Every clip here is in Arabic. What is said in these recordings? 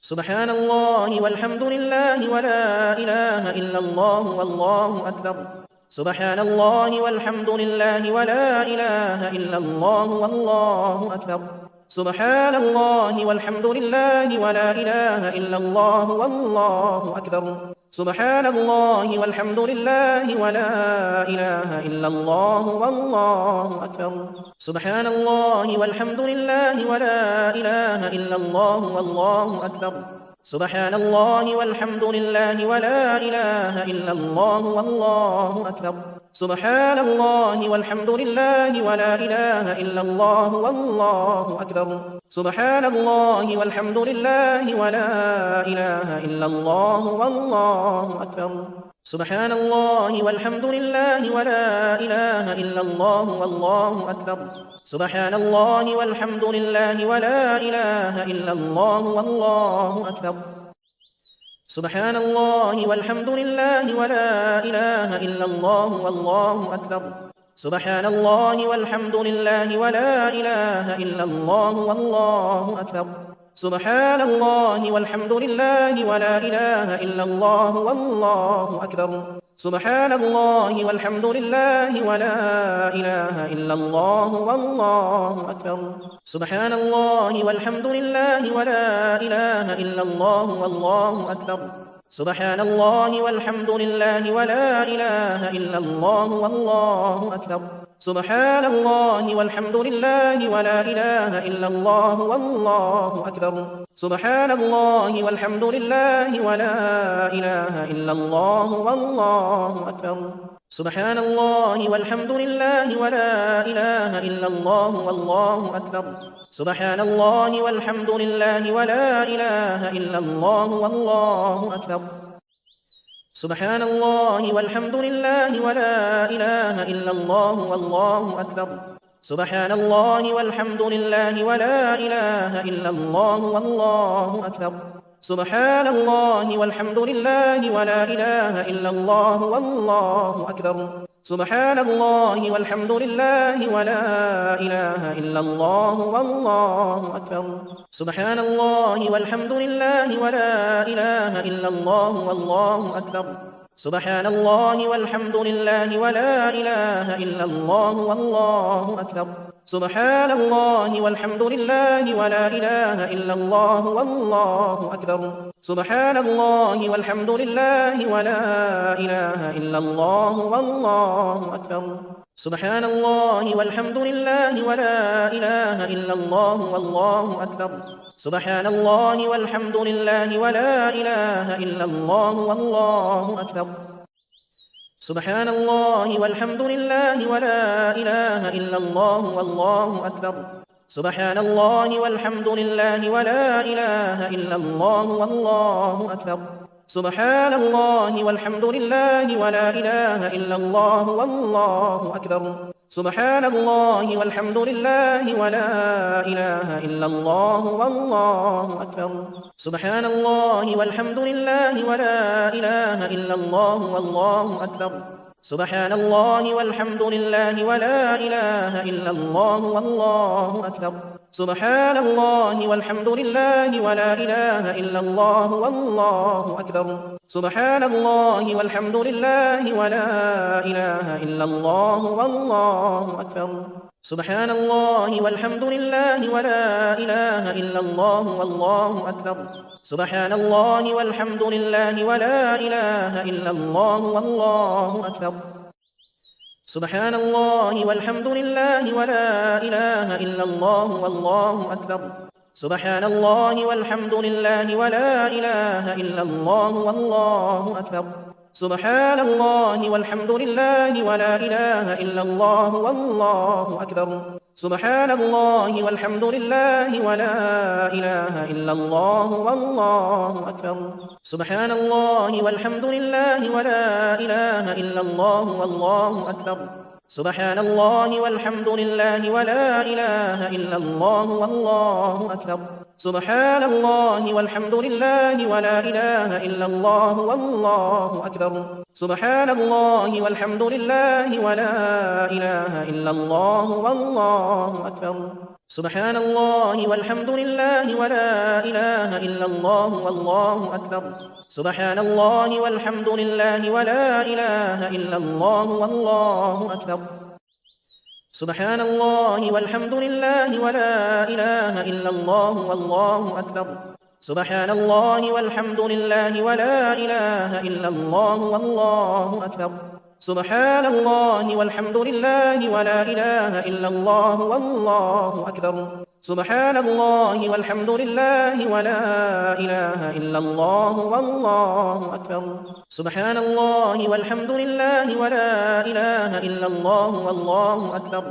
سبحان الله والحمد لله ولا إله إلا الله والله أكبر. سبحان الله والحمد لله ولا إله إلا الله والله أكبر. سبحان الله والحمد لله ولا إله إلا الله والله أكبر. سبحان الله والحمد لله ولا إله إلا الله والله أكبر. سبحان الله والحمد لله ولا إله إلا الله والله أكبر. سبحان الله والحمد لله ولا إله إلا الله والله أكبر. سبحان الله والحمد لله ولا إله إلا الله والله أكبر. سبحان الله والحمد لله ولا إله إلا الله والله أكبر. سبحان الله والحمد لله ولا إله إلا الله والله أكبر. سبحان الله والحمد لله ولا إله إلا الله والله أكبر. سبحان الله والحمد لله ولا إله إلا الله والله أكبر. سبحان الله والحمد لله ولا إله إلا الله والله أكبر. سبحان الله والحمد لله ولا إله إلا الله والله أكبر. سبحان الله والحمد لله ولا إله إلا الله والله أكبر. سبحان الله والحمد لله ولا إله إلا الله والله أكبر. سبحان الله والحمد لله ولا إله إلا الله والله أكبر. سبحان الله والحمد لله ولا إله إلا الله والله أكبر. سبحان الله والحمد لله ولا إله إلا الله والله أكبر. سبحان الله والحمد لله ولا إله إلا الله والله أكبر. سبحان الله والحمد لله ولا إله إلا الله والله أكبر. سبحان الله والحمد لله ولا إله إلا الله والله أكبر. سبحان الله والحمد لله ولا إله إلا الله والله أكبر. سبحان الله والحمد لله ولا إله إلا الله والله أكبر. سبحان الله والحمد لله ولا إله إلا الله والله أكبر. سبحان الله والحمد لله ولا إله إلا الله والله أكبر. سبحان الله والحمد لله ولا إله إلا الله والله أكبر. سبحان الله والحمد لله ولا إله إلا الله والله أكبر. سبحان الله والحمد لله ولا إله إلا الله والله أكبر. سبحان الله والحمد لله ولا إله إلا الله والله أكبر. سبحان الله والحمد لله ولا إله إلا الله والله أكبر. سبحان الله والحمد لله ولا إله إلا الله والله أكبر. سبحان الله والحمد لله ولا إله إلا الله والله أكبر. سبحان الله والحمد لله ولا إله إلا الله والله أكبر. سبحان الله والحمد لله ولا إله إلا الله والله أكبر. سبحان الله والحمد لله ولا إله إلا الله والله أكبر. سبحان الله والحمد لله ولا إله إلا الله والله أكبر. سبحان الله والحمد لله ولا إله إلا الله والله أكبر. سبحان الله والحمد لله ولا إله إلا الله والله أكبر. سبحان الله والحمد لله ولا إله إلا الله والله أكبر. سبحان الله والحمد لله ولا إله إلا الله والله أكبر. سبحان الله والحمد لله ولا إله إلا الله والله أكبر. سبحان الله والحمد لله ولا إله إلا الله والله أكبر. سبحان الله والحمد لله ولا إله إلا الله والله أكبر. سبحان الله والحمد لله ولا إله إلا الله والله أكبر. سبحان الله والحمد لله ولا إله إلا الله والله أكبر. سبحان الله والحمد لله ولا إله إلا الله والله أكبر. سبحان الله والحمد لله ولا إله إلا الله والله أكبر. سبحان الله والحمد لله ولا إله إلا الله والله أكبر. سبحان الله والحمد لله ولا إله إلا الله والله أكبر سبحان الله والحمد لله ولا إله إلا الله والله أكبر سبحان الله والحمد لله ولا إله إلا الله والله أكبر سبحان الله والحمد لله ولا إله إلا الله والله أكبر سبحان الله والحمد لله ولا إله إلا الله والله أكبر سبحان الله والحمد لله ولا إله إلا الله والله أكبر سبحان الله والحمد لله ولا إله إلا الله والله أكبر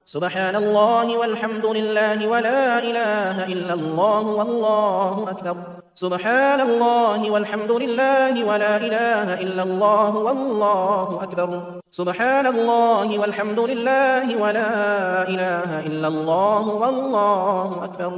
سبحان الله والحمد لله ولا إله إلا الله والله أكبر سبحان الله والحمد لله ولا إله إلا الله والله أكبر سبحان الله والحمد لله ولا إله إلا الله والله أكبر